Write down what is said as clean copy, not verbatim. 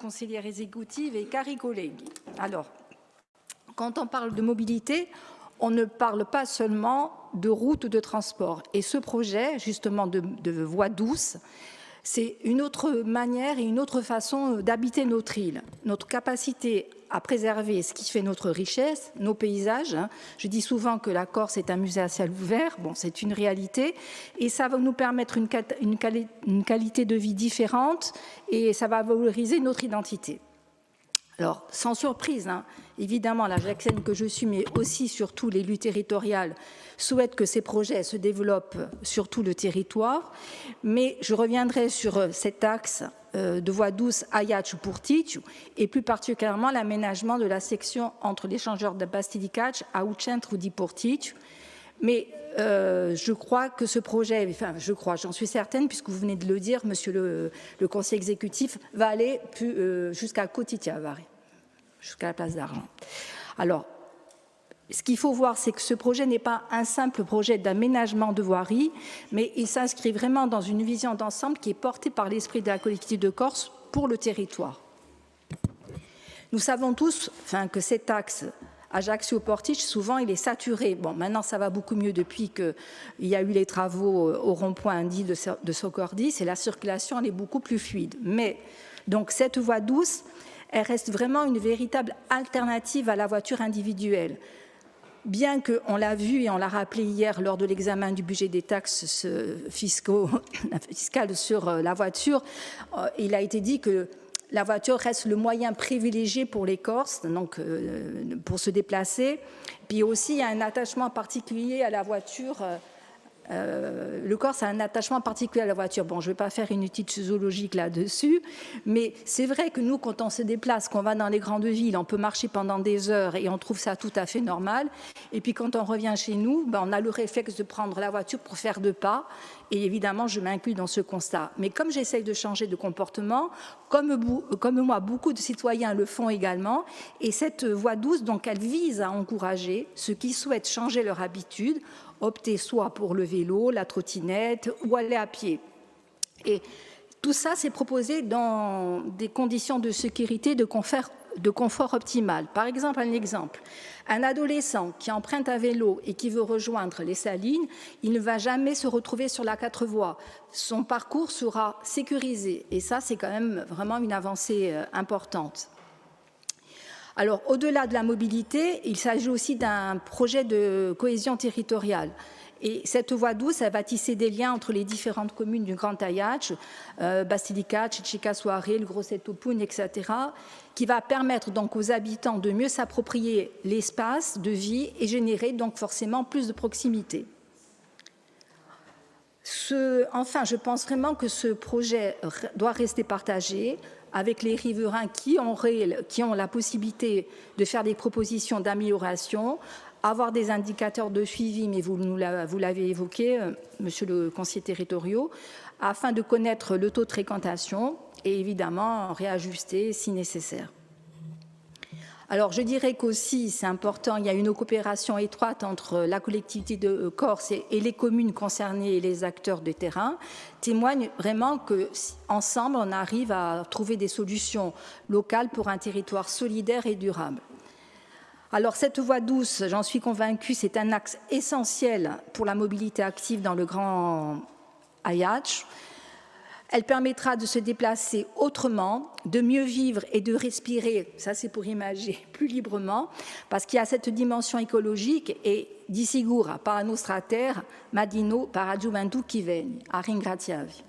consigliere esecutive et cari colleghi. Alors, quand on parle de mobilité, on ne parle pas seulement de routes de transport. Et ce projet, justement, de voies douces, c'est une autre manière et une autre façon d'habiter notre île, notre capacité à préserver ce qui fait notre richesse, nos paysages. Je dis souvent que la Corse est un musée à ciel ouvert, bon, c'est une réalité, et ça va nous permettre une qualité de vie différente et ça va valoriser notre identité. Alors, sans surprise, évidemment, la Jaxène que je suis, mais aussi surtout l'élu territorial, souhaite que ces projets se développent sur tout le territoire. Mais je reviendrai sur cet axe de voie douce Ajaccio-Porticcio et plus particulièrement l'aménagement de la section entre l'échangeur de Bastilicac à Centro di Porticcio. Mais je crois que ce projet, enfin j'en suis certaine, puisque vous venez de le dire, monsieur le conseiller exécutif, va aller jusqu'à Cotitiavare, jusqu'à la place d'Argent. Alors, ce qu'il faut voir, c'est que ce projet n'est pas un simple projet d'aménagement de voirie, mais il s'inscrit vraiment dans une vision d'ensemble qui est portée par l'esprit de la collectivité de Corse pour le territoire. Nous savons tous que cet axe Ajaccio-Porticcio, souvent, il est saturé. Bon, maintenant, ça va beaucoup mieux depuis qu'il y a eu les travaux au rond-point dit de Socordis et la circulation, elle est beaucoup plus fluide. Mais, donc, cette voie douce, elle reste vraiment une véritable alternative à la voiture individuelle. Bien qu'on l'a vu et on l'a rappelé hier lors de l'examen du budget des taxes fiscales sur la voiture, il a été dit que la voiture reste le moyen privilégié pour les Corses, donc pour se déplacer. Puis aussi, il y a un attachement particulier à la voiture. Le Corse a un attachement particulier à la voiture. Bon, je ne vais pas faire une étude zoologique là-dessus, mais c'est vrai que nous, quand on se déplace, qu'on va dans les grandes villes, on peut marcher pendant des heures et on trouve ça tout à fait normal. Et puis quand on revient chez nous, on a le réflexe de prendre la voiture pour faire 2 pas. Et évidemment, je m'inclus dans ce constat. Mais comme j'essaye de changer de comportement, comme moi, beaucoup de citoyens le font également. Et cette voie douce, donc, elle vise à encourager ceux qui souhaitent changer leur habitude, opter soit pour le vélo, la trottinette ou aller à pied. Et tout ça, c'est proposé dans des conditions de sécurité, de confort optimal. Par exemple, un adolescent qui emprunte un vélo et qui veut rejoindre les Salines, il ne va jamais se retrouver sur la 4 voies. Son parcours sera sécurisé et ça, c'est quand même vraiment une avancée importante. Alors, au-delà de la mobilité, il s'agit aussi d'un projet de cohésion territoriale. Et cette voie douce, elle va tisser des liens entre les différentes communes du Grand Ajaccio, Bastilicac, Ciccica-Soare, le Grosseto-Pugno, etc., qui va permettre donc aux habitants de mieux s'approprier l'espace de vie et générer donc forcément plus de proximité. Enfin, je pense vraiment que ce projet doit rester partagé avec les riverains qui ont la possibilité de faire des propositions d'amélioration, avoir des indicateurs de suivi, mais vous l'avez évoqué, monsieur le conseiller territorial, afin de connaître le taux de fréquentation et évidemment réajuster si nécessaire. Alors, je dirais qu'aussi, c'est important, il y a une coopération étroite entre la collectivité de Corse et les communes concernées et les acteurs de terrain, témoigne vraiment qu'ensemble, on arrive à trouver des solutions locales pour un territoire solidaire et durable. Alors, cette voie douce, j'en suis convaincue, c'est un axe essentiel pour la mobilité active dans le Grand Ajaccio. Elle permettra de se déplacer autrement, de mieux vivre et de respirer, ça c'est pour imaginer, plus librement, parce qu'il y a cette dimension écologique et di sicuro, par la nostra terra, ma di no, para la gioventù qui viene. A ringraziarvi.